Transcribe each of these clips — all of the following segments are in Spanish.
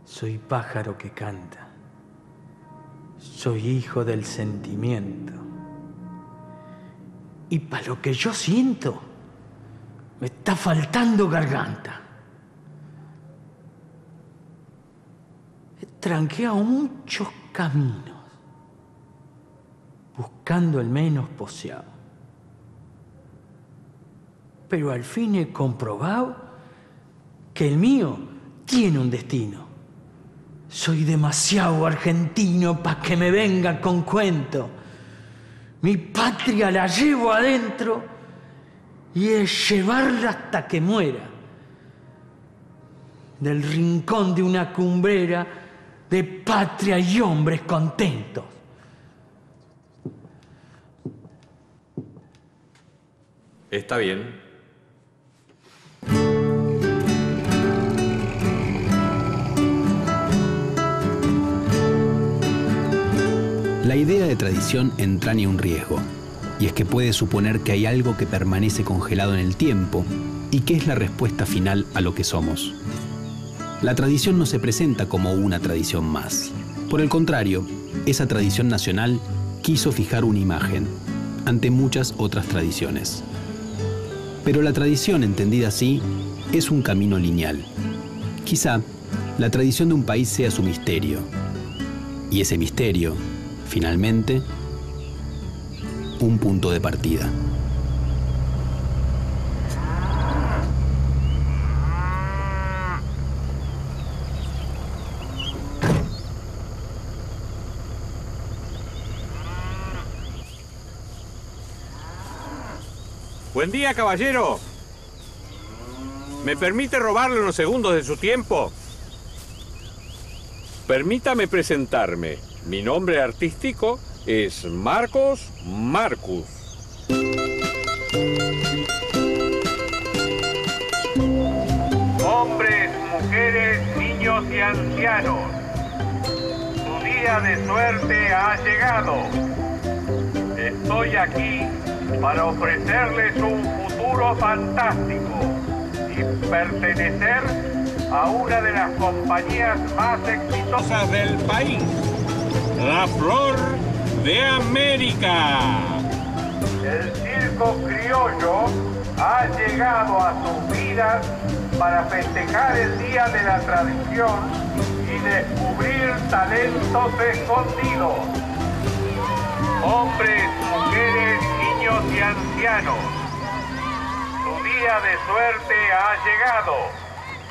Soy pájaro que canta. Soy hijo del sentimiento. Y para lo que yo siento, me está faltando garganta. He tranqueado muchos caminos, buscando el menos poseado. Pero al fin he comprobado que el mío tiene un destino. Soy demasiado argentino para que me venga con cuento. Mi patria la llevo adentro y es llevarla hasta que muera. Del rincón de una cumbrera de patria y hombres contentos. Está bien. La idea de tradición entraña un riesgo, y es que puede suponer que hay algo que permanece congelado en el tiempo y que es la respuesta final a lo que somos. La tradición no se presenta como una tradición más. Por el contrario, esa tradición nacional quiso fijar una imagen ante muchas otras tradiciones. Pero la tradición, entendida así, es un camino lineal. Quizá la tradición de un país sea su misterio, y ese misterio, finalmente, un punto de partida. Buen día, caballero. ¿Me permite robarle unos segundos de su tiempo? Permítame presentarme. Mi nombre artístico es Marcos Marcus. Hombres, mujeres, niños y ancianos, su día de suerte ha llegado. Estoy aquí para ofrecerles un futuro fantástico y pertenecer a una de las compañías más exitosas del país, la Flor de América. El circo criollo ha llegado a sus vidas para festejar el Día de la Tradición y descubrir talentos escondidos. Hombres, mujeres, niños y ancianos, su día de suerte ha llegado.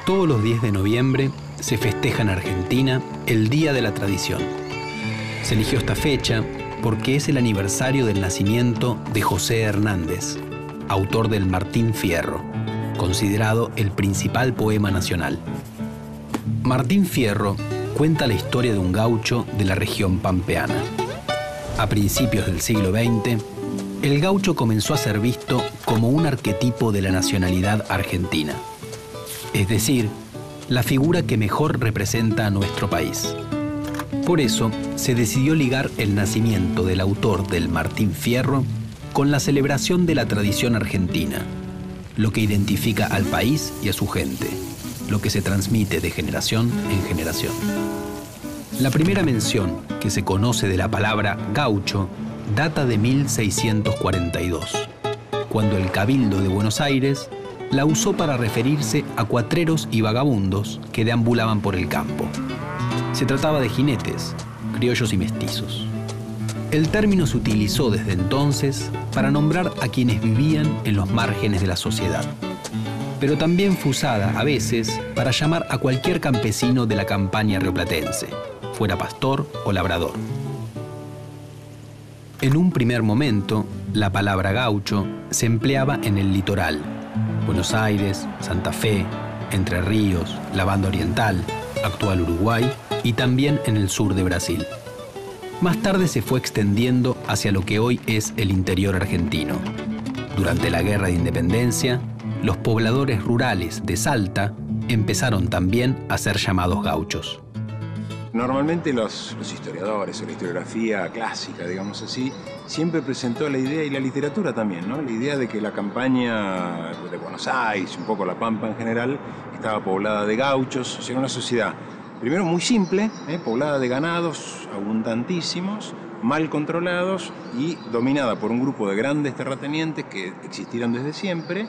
Todos los 10 de noviembre se festeja en Argentina el Día de la Tradición. Se eligió esta fecha porque es el aniversario del nacimiento de José Hernández, autor del Martín Fierro, considerado el principal poema nacional. Martín Fierro cuenta la historia de un gaucho de la región pampeana. A principios del siglo XX, el gaucho comenzó a ser visto como un arquetipo de la nacionalidad argentina, es decir, la figura que mejor representa a nuestro país. Por eso, se decidió ligar el nacimiento del autor del Martín Fierro con la celebración de la tradición argentina, lo que identifica al país y a su gente, lo que se transmite de generación en generación. La primera mención que se conoce de la palabra gaucho data de 1642, cuando el Cabildo de Buenos Aires la usó para referirse a cuatreros y vagabundos que deambulaban por el campo. Se trataba de jinetes, criollos y mestizos. El término se utilizó desde entonces para nombrar a quienes vivían en los márgenes de la sociedad, pero también fue usada a veces para llamar a cualquier campesino de la campaña rioplatense, fuera pastor o labrador. En un primer momento, la palabra gaucho se empleaba en el litoral: Buenos Aires, Santa Fe, Entre Ríos, la Banda Oriental, actual Uruguay, y también en el sur de Brasil. Más tarde se fue extendiendo hacia lo que hoy es el interior argentino. Durante la Guerra de Independencia, los pobladores rurales de Salta empezaron también a ser llamados gauchos. Normalmente los historiadores o la historiografía clásica, digamos así, siempre presentó la idea, y la literatura también, ¿no? La idea de que la campaña de Buenos Aires, un poco la Pampa en general, estaba poblada de gauchos, o sea, una sociedad primero muy simple, poblada de ganados abundantísimos, mal controlados y dominada por un grupo de grandes terratenientes que existieron desde siempre.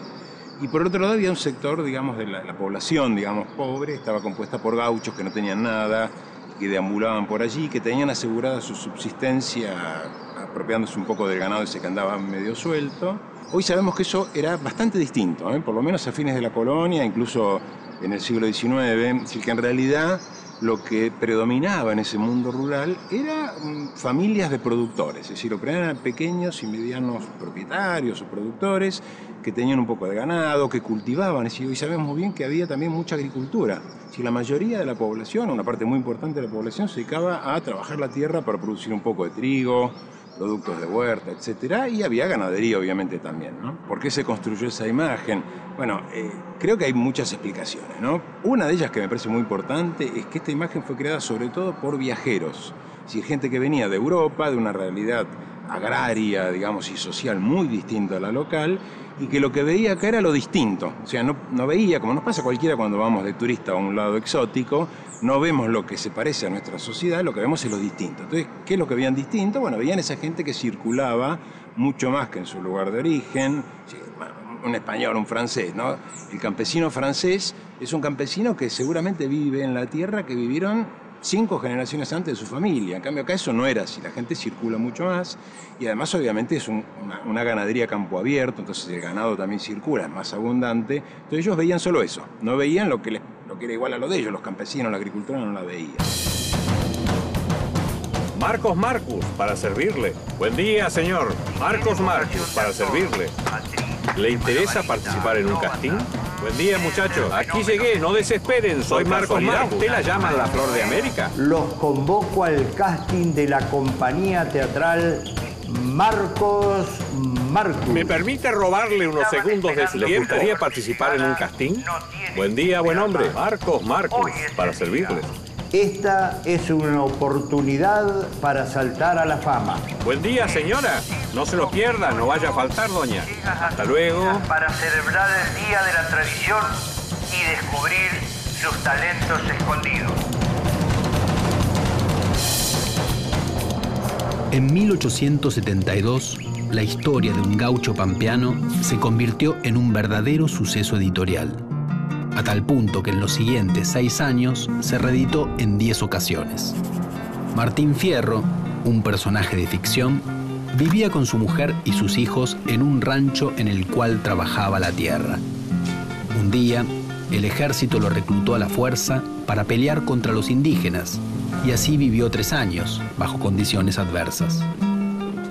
Y por otro lado había un sector, digamos, de la población, digamos, pobre, estaba compuesta por gauchos que no tenían nada, que deambulaban por allí, que tenían asegurada su subsistencia apropiándose un poco del ganado ese que andaba medio suelto. Hoy sabemos que eso era bastante distinto, por lo menos a fines de la colonia, incluso en el siglo XIX, es decir, que en realidad lo que predominaba en ese mundo rural eran familias de productores, es decir, eran pequeños y medianos propietarios o productores que tenían un poco de ganado, que cultivaban, es decir, hoy sabemos muy bien que había también mucha agricultura. Si la mayoría de la población, una parte muy importante de la población, se dedicaba a trabajar la tierra para producir un poco de trigo, productos de huerta, etcétera, y había ganadería obviamente también, ¿no? ¿Por qué se construyó esa imagen? Bueno, creo que hay muchas explicaciones, ¿no? Una de ellas que me parece muy importante es que esta imagen fue creada sobre todo por viajeros, es decir, gente que venía de Europa, de una realidad agraria, digamos, y social muy distinta a la local, y que lo que veía acá era lo distinto. O sea, no veía, como nos pasa a cualquiera cuando vamos de turista a un lado exótico, no vemos lo que se parece a nuestra sociedad, lo que vemos es lo distinto. Entonces, ¿qué es lo que veían distinto? Bueno, veían esa gente que circulaba mucho más que en su lugar de origen, un español, un francés, ¿no? El campesino francés es un campesino que seguramente vive en la tierra que vivieron 5 generaciones antes de su familia. En cambio acá eso no era así, la gente circula mucho más y además obviamente es una ganadería a campo abierto, entonces el ganado también circula, es más abundante. Entonces ellos veían solo eso, no veían lo que era igual a lo de ellos, los campesinos, la agricultura no la veían. Marcos Marcus, para servirle. Buen día, señor. Marcos Marcus, para servirle. ¿Le interesa participar en un casting? Buen día, muchachos. Aquí llegué, no desesperen. Soy Marcos Marcus. ¿Usted la llaman la Flor de América? Los convoco al casting de la compañía teatral Marcos Marcus. ¿Me permite robarle unos segundos de su tiempo? ¿Le gustaría participar en un casting? Buen día, buen hombre. Marcos Marcus, para servirle. Esta es una oportunidad para saltar a la fama. Buen día, señora. No se lo pierda, no vaya a faltar, doña. Hasta luego. Para celebrar el Día de la Tradición y descubrir sus talentos escondidos. En 1872, la historia de un gaucho pampeano se convirtió en un verdadero suceso editorial, a tal punto que en los siguientes 6 años se reeditó en 10 ocasiones. Martín Fierro, un personaje de ficción, vivía con su mujer y sus hijos en un rancho en el cual trabajaba la tierra. Un día, el ejército lo reclutó a la fuerza para pelear contra los indígenas, y así vivió 3 años, bajo condiciones adversas.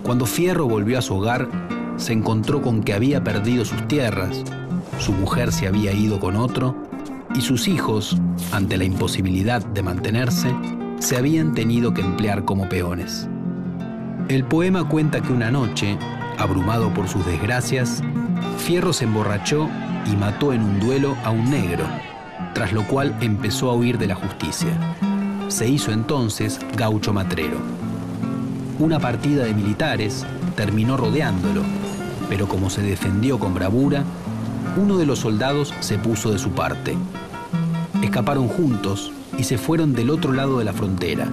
Cuando Fierro volvió a su hogar, se encontró con que había perdido sus tierras, su mujer se había ido con otro, y sus hijos, ante la imposibilidad de mantenerse, se habían tenido que emplear como peones. El poema cuenta que una noche, abrumado por sus desgracias, Fierro se emborrachó y mató en un duelo a un negro, tras lo cual empezó a huir de la justicia. Se hizo entonces gaucho matrero. Una partida de militares terminó rodeándolo, pero como se defendió con bravura, uno de los soldados se puso de su parte. Escaparon juntos y se fueron del otro lado de la frontera,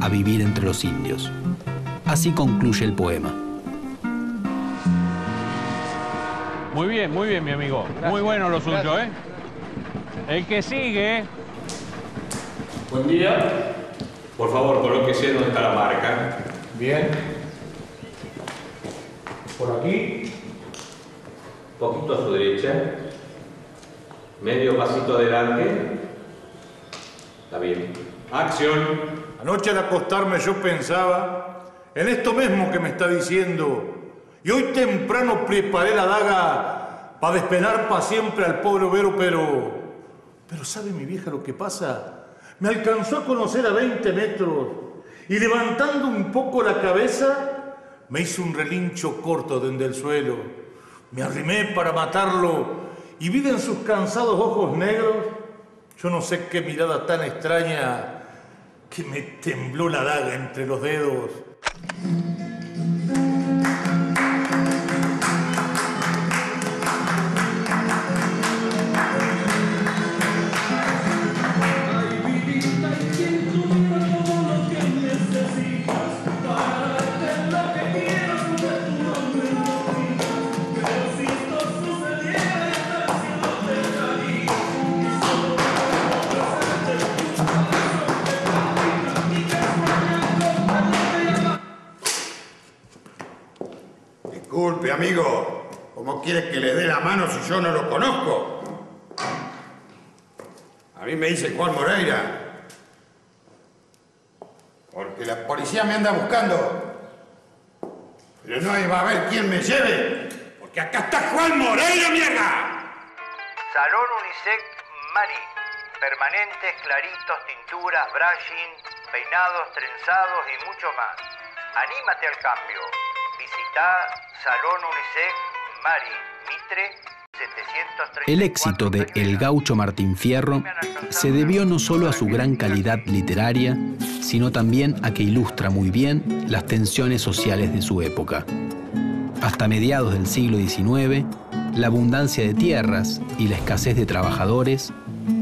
a vivir entre los indios. Así concluye el poema. Muy bien, mi amigo. Gracias. Muy bueno lo suyo, ¿eh? El que sigue. Buen día. Por favor, colóquese donde está la marca. Bien. Por aquí. Poquito a su derecha. Medio pasito adelante. Está bien. Acción. Anoche al acostarme yo pensaba en esto mismo que me está diciendo. Y hoy temprano preparé la daga para despenar para siempre al pobre overo, pero ¿sabe mi vieja lo que pasa? Me alcanzó a conocer a 20 metros y levantando un poco la cabeza me hizo un relincho corto desde el suelo. Me arrimé para matarlo y vi en sus cansados ojos negros, yo no sé qué mirada tan extraña, que me tembló la daga entre los dedos. Disculpe, amigo. ¿Cómo quiere que le dé la mano si yo no lo conozco? A mí me dice Juan Moreira. Porque la policía me anda buscando. Pero no va a haber quién me lleve. Porque acá está Juan Moreira, mierda. Salón Unisec Mari. Permanentes, claritos, tinturas, brushing, peinados, trenzados y mucho más. Anímate al cambio. Visita Salón Unisec Mari, Mitre 734. El éxito de El Gaucho Martín Fierro se debió no solo a su gran calidad literaria, sino también a que ilustra muy bien las tensiones sociales de su época. Hasta mediados del siglo XIX, la abundancia de tierras y la escasez de trabajadores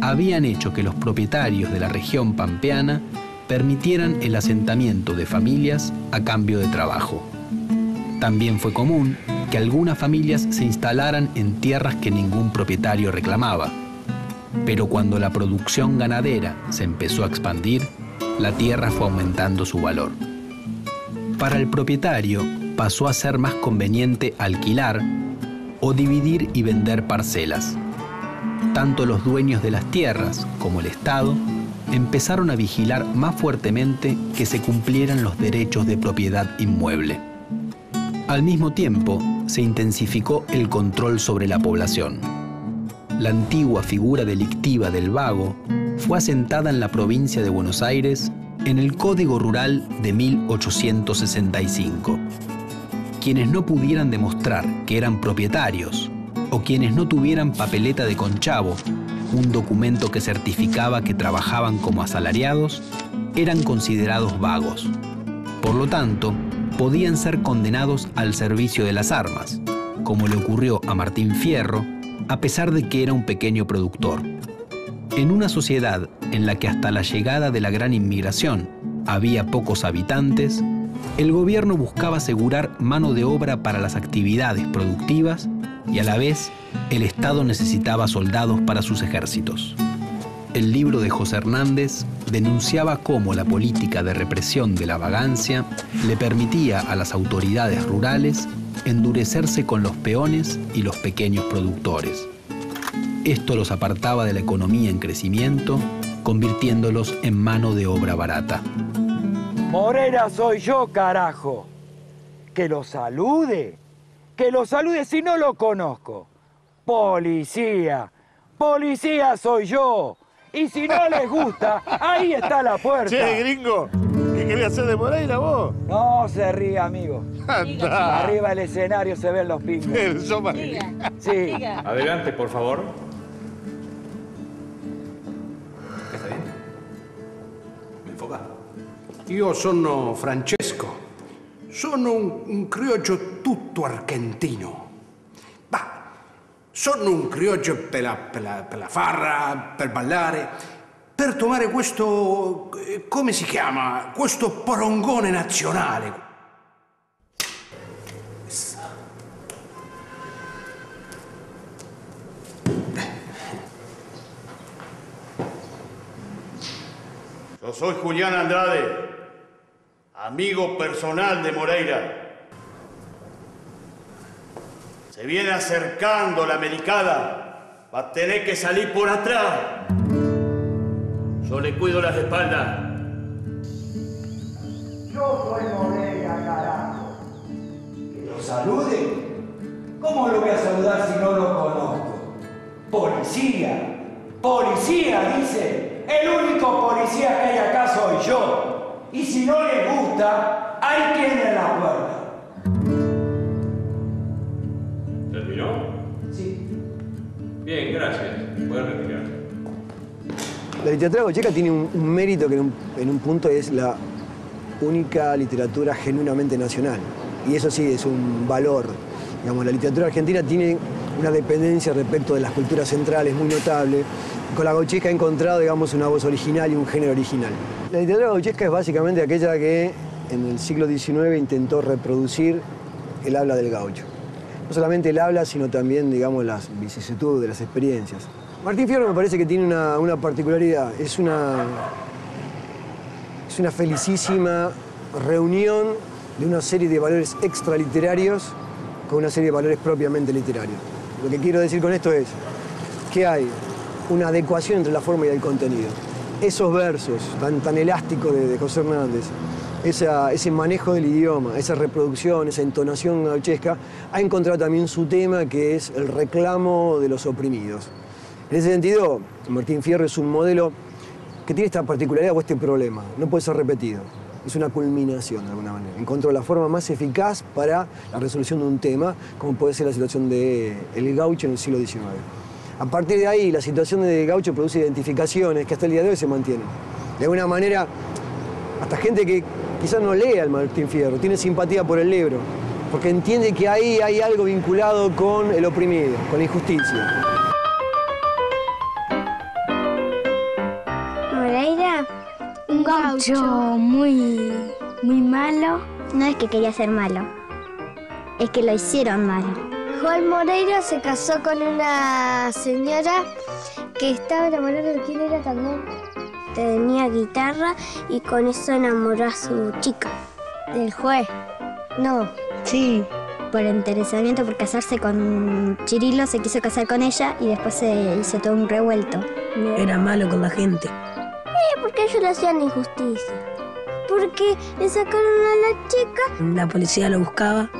habían hecho que los propietarios de la región pampeana permitieran el asentamiento de familias a cambio de trabajo. También fue común que algunas familias se instalaran en tierras que ningún propietario reclamaba. Pero cuando la producción ganadera se empezó a expandir, la tierra fue aumentando su valor. Para el propietario pasó a ser más conveniente alquilar o dividir y vender parcelas. Tanto los dueños de las tierras como el Estado empezaron a vigilar más fuertemente que se cumplieran los derechos de propiedad inmueble. Al mismo tiempo, se intensificó el control sobre la población. La antigua figura delictiva del vago fue asentada en la provincia de Buenos Aires en el Código Rural de 1865. Quienes no pudieran demostrar que eran propietarios o quienes no tuvieran papeleta de conchavo, un documento que certificaba que trabajaban como asalariados, eran considerados vagos. Por lo tanto, podían ser condenados al servicio de las armas, como le ocurrió a Martín Fierro, a pesar de que era un pequeño productor. En una sociedad en la que hasta la llegada de la gran inmigración había pocos habitantes, el gobierno buscaba asegurar mano de obra para las actividades productivas y a la vez el Estado necesitaba soldados para sus ejércitos. El libro de José Hernández denunciaba cómo la política de represión de la vagancia le permitía a las autoridades rurales endurecerse con los peones y los pequeños productores. Esto los apartaba de la economía en crecimiento, convirtiéndolos en mano de obra barata. Moreira soy yo, carajo. Que lo salude. Que lo salude si no lo conozco. Policía. Policía soy yo. Y si no les gusta, ahí está la puerta. Che, gringo, ¿qué querías hacer de Moreira vos? No se ríe, amigo. Anda. Arriba del escenario se ven los pingos. Sí. Adelante, por favor. ¿Está bien? ¿Me enfoca? Io sono Francesco. Sono un criollo tutto argentino. Sono un criollo per la farra, per ballare, per tomare questo, come si chiama, questo porongone nazionale. Yo soy Julián Andrade, amigo personal de Moreira. Se viene acercando la americana. Va a tener que salir por atrás. Yo le cuido las espaldas. Yo soy Moreira, carajo. ¿Que lo salude? ¿Cómo lo voy a saludar si no lo conozco? Policía. Policía, dice. El único policía que hay acá soy yo. Y si no les gusta, ahí tienen la puerta. ¿Terminó? Sí. Bien, gracias. Puedes retirar. La literatura gaucheca tiene un mérito que en un punto es la única literatura genuinamente nacional. Y eso sí es un valor. Digamos, la literatura argentina tiene una dependencia respecto de las culturas centrales muy notable. Con la gauchesca he encontrado, digamos, una voz original y un género original. La literatura gauchesca es básicamente aquella que en el siglo XIX intentó reproducir el habla del gaucho. No solamente el habla, sino también, digamos, las vicisitudes, las experiencias. Martín Fierro me parece que tiene una particularidad. Es una felicísima reunión de una serie de valores extraliterarios con una serie de valores propiamente literarios. Lo que quiero decir con esto es que hay una adecuación entre la forma y el contenido. Esos versos tan elásticos de José Hernández, ese manejo del idioma, esa reproducción, esa entonación gauchesca, ha encontrado también su tema, que es el reclamo de los oprimidos. En ese sentido, Martín Fierro es un modelo que tiene esta particularidad o este problema, no puede ser repetido. Es una culminación, de alguna manera. Encontró la forma más eficaz para la resolución de un tema, como puede ser la situación del gaucho en el siglo XIX. A partir de ahí, la situación del gaucho produce identificaciones que hasta el día de hoy se mantienen. De alguna manera, hasta gente que quizás no lea al Martín Fierro, tiene simpatía por el libro, porque entiende que ahí hay algo vinculado con el oprimido, con la injusticia. Moreira, un gaucho muy malo. No es que quería ser malo, es que lo hicieron malo. Juan Moreira se casó con una señora que estaba enamorada de quién era también. Tenía guitarra y con eso enamoró a su chica. ¿Del juez? No. Sí, por interesamiento, por casarse con Chirilo, se quiso casar con ella y después se hizo todo un revuelto. Era malo con la gente. Porque ellos le hacían injusticia. Porque le sacaron a la chica. La policía lo buscaba.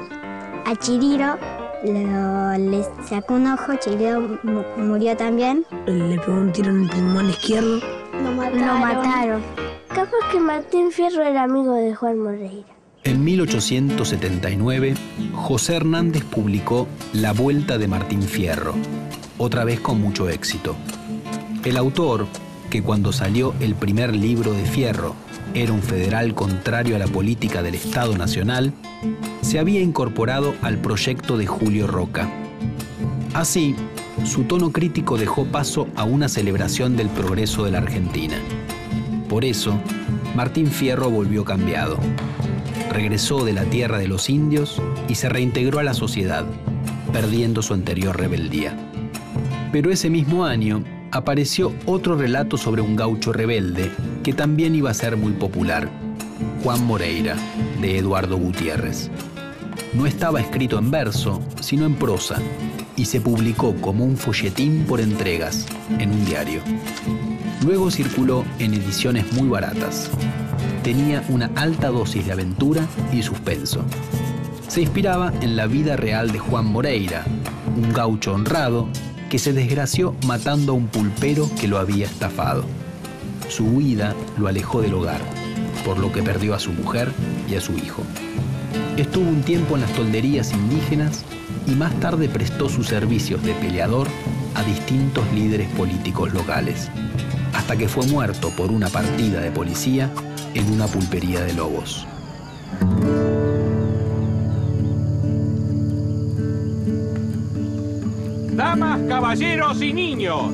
A Chirilo le sacó un ojo, Chirilo murió también. Le pegó un tiro en el pulmón izquierdo. Lo mataron. Capaz que Martín Fierro era amigo de Juan Moreira. En 1879, José Hernández publicó La Vuelta de Martín Fierro, otra vez con mucho éxito. El autor, que cuando salió el primer libro de Fierro era un federal contrario a la política del Estado Nacional, se había incorporado al proyecto de Julio Roca. Así, su tono crítico dejó paso a una celebración del progreso de la Argentina. Por eso, Martín Fierro volvió cambiado. Regresó de la tierra de los indios y se reintegró a la sociedad, perdiendo su anterior rebeldía. Pero ese mismo año apareció otro relato sobre un gaucho rebelde que también iba a ser muy popular, Juan Moreira, de Eduardo Gutiérrez. No estaba escrito en verso, sino en prosa, y se publicó como un folletín por entregas en un diario. Luego circuló en ediciones muy baratas. Tenía una alta dosis de aventura y suspenso. Se inspiraba en la vida real de Juan Moreira, un gaucho honrado que se desgració matando a un pulpero que lo había estafado. Su huida lo alejó del hogar, por lo que perdió a su mujer y a su hijo. Estuvo un tiempo en las tolderías indígenas y más tarde prestó sus servicios de peleador a distintos líderes políticos locales, hasta que fue muerto por una partida de policía en una pulpería de Lobos. Damas, caballeros y niños,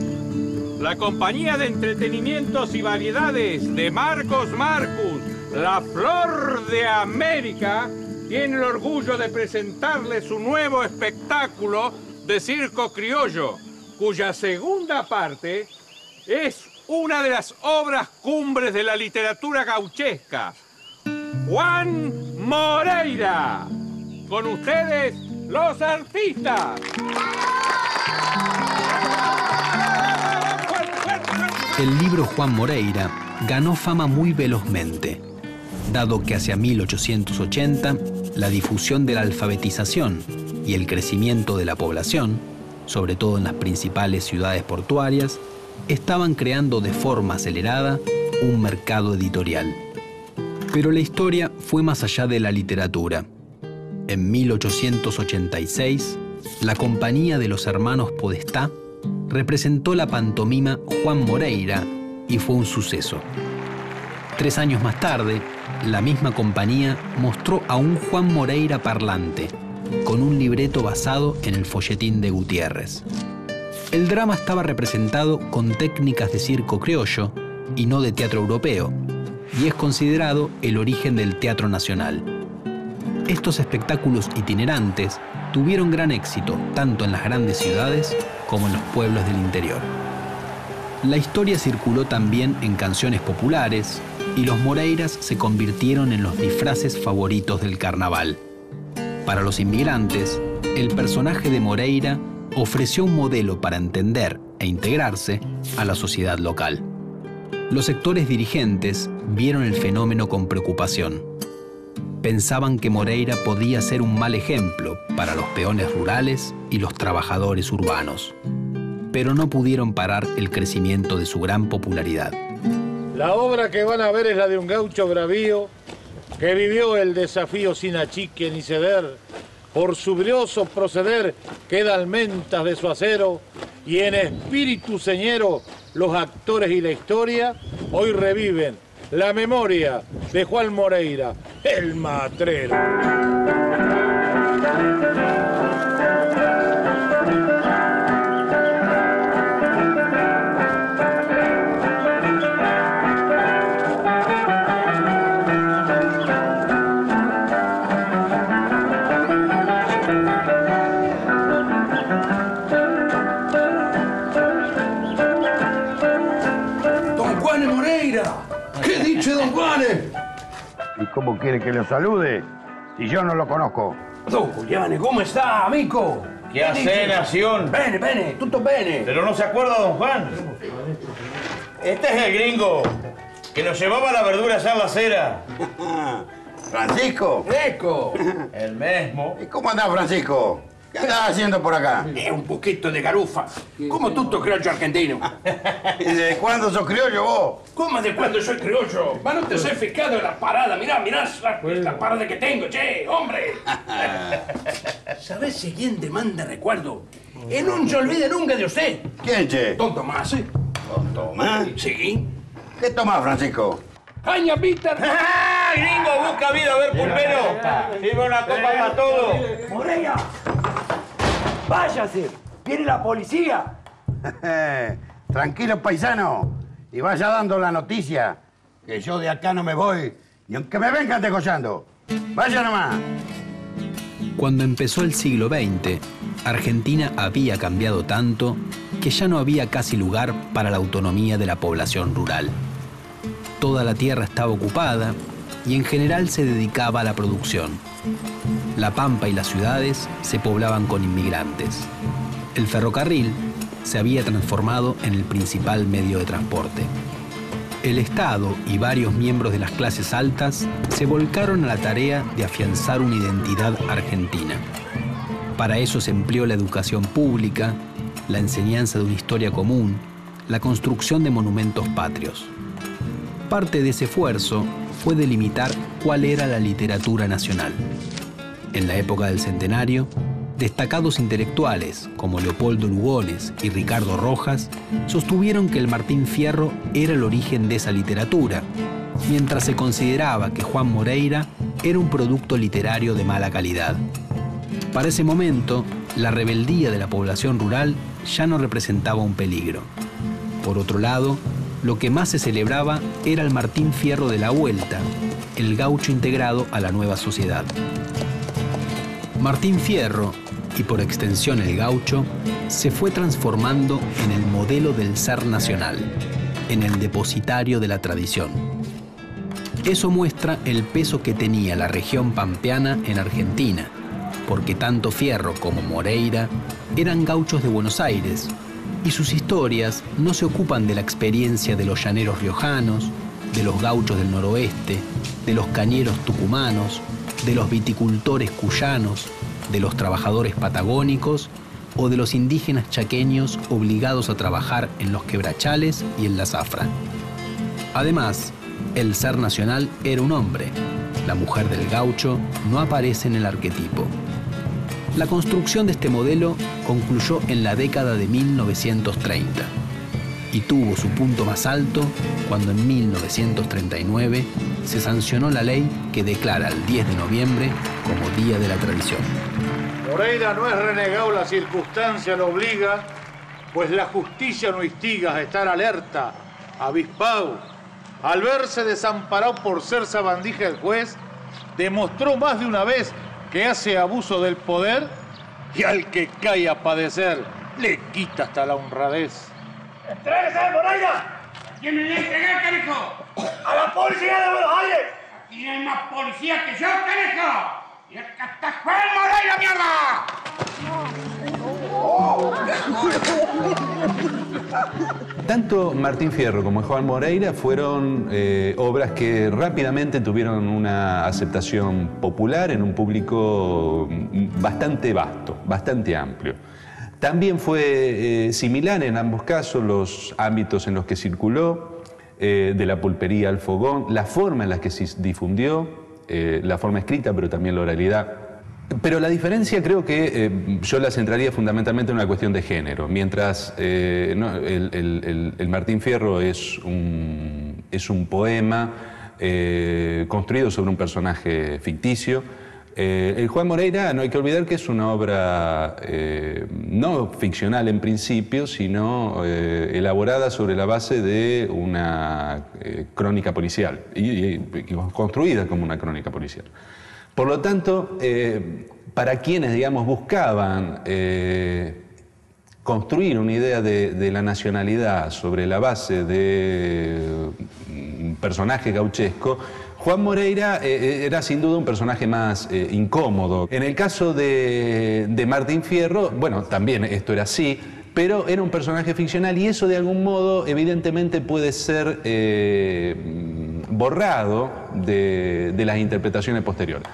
la compañía de entretenimientos y variedades de Marcos Marcus, la Flor de América, tiene el orgullo de presentarles su nuevo espectáculo de circo criollo, cuya segunda parte es una de las obras cumbres de la literatura gauchesca, Juan Moreira. Con ustedes, los artistas. El libro Juan Moreira ganó fama muy velozmente, dado que hacia 1880 la difusión de la alfabetización y el crecimiento de la población, sobre todo en las principales ciudades portuarias, estaban creando de forma acelerada un mercado editorial. Pero la historia fue más allá de la literatura. En 1886, la Compañía de los Hermanos Podestá representó la pantomima Juan Moreira y fue un suceso. 3 años más tarde, la misma compañía mostró a un Juan Moreira parlante, con un libreto basado en el folletín de Gutiérrez. El drama estaba representado con técnicas de circo criollo y no de teatro europeo, y es considerado el origen del teatro nacional. Estos espectáculos itinerantes tuvieron gran éxito tanto en las grandes ciudades como en los pueblos del interior. La historia circuló también en canciones populares y los Moreiras se convirtieron en los disfraces favoritos del carnaval. Para los inmigrantes, el personaje de Moreira ofreció un modelo para entender e integrarse a la sociedad local. Los sectores dirigentes vieron el fenómeno con preocupación. Pensaban que Moreira podía ser un mal ejemplo para los peones rurales y los trabajadores urbanos, pero no pudieron parar el crecimiento de su gran popularidad. La obra que van a ver es la de un gaucho bravío que vivió el desafío sin achique ni ceder. Por su brioso proceder queda almentas de su acero y en espíritu señero los actores y la historia hoy reviven la memoria de Juan Moreira, el matrero. ¿Qué dice don Juanes? ¿Y cómo quiere que lo salude si yo no lo conozco? Don Juliane, ¿cómo está, amico? ¿Qué hace, Nación? Bene, tutto bene. ¿Pero no se acuerda, don Juan? Este es el gringo que nos llevaba la verdura allá en la acera. ¿Francisco? ¡Eco! El mismo. ¿Y cómo andás, Francisco? ¿Qué andás haciendo por acá? Un poquito de garufa, como tutto criollo argentino. ¿Y de cuándo sos criollo vos? ¿Cómo de cuándo soy criollo? Va, no te has fijado en la parada. Mirá la parada que tengo, che, hombre. ¿Sabés si quién demanda recuerdo? Y no se olvide nunca de usted. ¿Quién, che? Don Tomás. ¿Don Tomás? Sí. ¿Qué tomás, Francisco? ¡Caña, Peter! ¡Ah, gringo! Busca vida, a ver, pulpero. Sirve una copa para todo. Moreira, váyase. ¿Viene la policía? Tranquilo, paisano. Y vaya dando la noticia que yo de acá no me voy, ni aunque me vengan degollando. Vaya nomás. Cuando empezó el siglo XX, Argentina había cambiado tanto que ya no había casi lugar para la autonomía de la población rural. Toda la tierra estaba ocupada y en general se dedicaba a la producción. La pampa y las ciudades se poblaban con inmigrantes. El ferrocarril se había transformado en el principal medio de transporte. El Estado y varios miembros de las clases altas se volcaron a la tarea de afianzar una identidad argentina. Para eso se empleó la educación pública, la enseñanza de una historia común, la construcción de monumentos patrios. Parte de ese esfuerzo fue delimitar cuál era la literatura nacional. En la época del Centenario, destacados intelectuales como Leopoldo Lugones y Ricardo Rojas sostuvieron que el Martín Fierro era el origen de esa literatura, mientras se consideraba que Juan Moreira era un producto literario de mala calidad. Para ese momento, la rebeldía de la población rural ya no representaba un peligro. Por otro lado, lo que más se celebraba era el Martín Fierro de la Vuelta, el gaucho integrado a la nueva sociedad. Martín Fierro, y por extensión el gaucho, se fue transformando en el modelo del ser nacional, en el depositario de la tradición. Eso muestra el peso que tenía la región pampeana en Argentina, porque tanto Fierro como Moreira eran gauchos de Buenos Aires, y sus historias no se ocupan de la experiencia de los llaneros riojanos, de los gauchos del noroeste, de los cañeros tucumanos, de los viticultores cuyanos, de los trabajadores patagónicos o de los indígenas chaqueños obligados a trabajar en los quebrachales y en la zafra. Además, el ser nacional era un hombre. La mujer del gaucho no aparece en el arquetipo. La construcción de este modelo concluyó en la década de 1930 y tuvo su punto más alto cuando en 1939 se sancionó la ley que declara el 10 de noviembre como Día de la Tradición. Moreira no es renegado, la circunstancia lo obliga, pues la justicia no instiga a estar alerta, avispado. Al verse desamparado por ser sabandija el juez, demostró más de una vez que hace abuso del poder y al que cae a padecer le quita hasta la honradez. ¡Entrégase, Moreira! ¿A quién me voy a entregar, carajo? ¡A la policía de Buenos Aires! Aquí hay más policía que yo, carajo. ¡Y acá está Juan Moreira, mierda! Tanto Martín Fierro como Juan Moreira fueron obras que rápidamente tuvieron una aceptación popular en un público bastante vasto, bastante amplio. También fue similar en ambos casos los ámbitos en los que circuló, de la pulpería al fogón, la forma en la que se difundió, la forma escrita, pero también la oralidad. Pero la diferencia creo que yo la centraría fundamentalmente en una cuestión de género. Mientras el Martín Fierro es un poema construido sobre un personaje ficticio, el Juan Moreira no hay que olvidar que es una obra no ficcional en principio, sino elaborada sobre la base de una crónica policial y construida como una crónica policial. Por lo tanto, para quienes, digamos, buscaban construir una idea de la nacionalidad sobre la base de un personaje gauchesco, Juan Moreira era sin duda un personaje más incómodo. En el caso de Martín Fierro, bueno, también esto era así, pero era un personaje ficcional y eso de algún modo evidentemente puede ser borrado de las interpretaciones posteriores.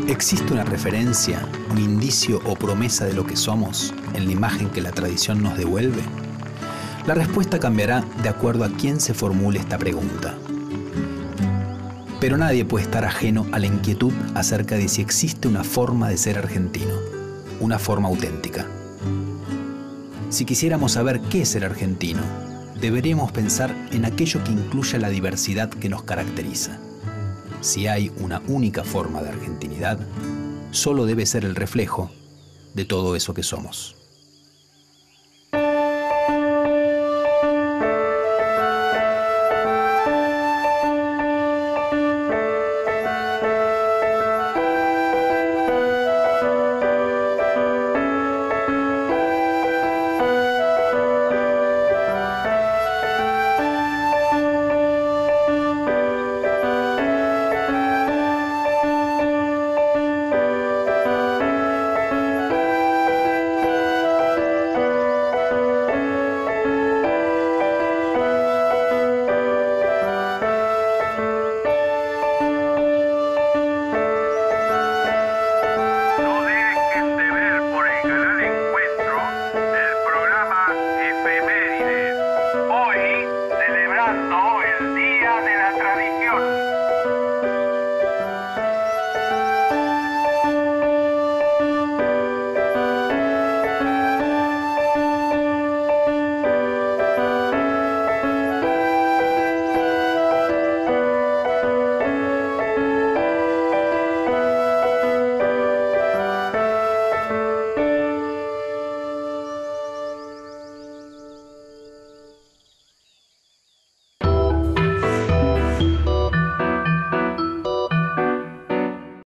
¿Existe una referencia, un indicio o promesa de lo que somos en la imagen que la tradición nos devuelve? La respuesta cambiará de acuerdo a quién se formule esta pregunta. Pero nadie puede estar ajeno a la inquietud acerca de si existe una forma de ser argentino, una forma auténtica. Si quisiéramos saber qué es ser argentino, deberíamos pensar en aquello que incluya la diversidad que nos caracteriza. Si hay una única forma de argentinidad, solo debe ser el reflejo de todo eso que somos.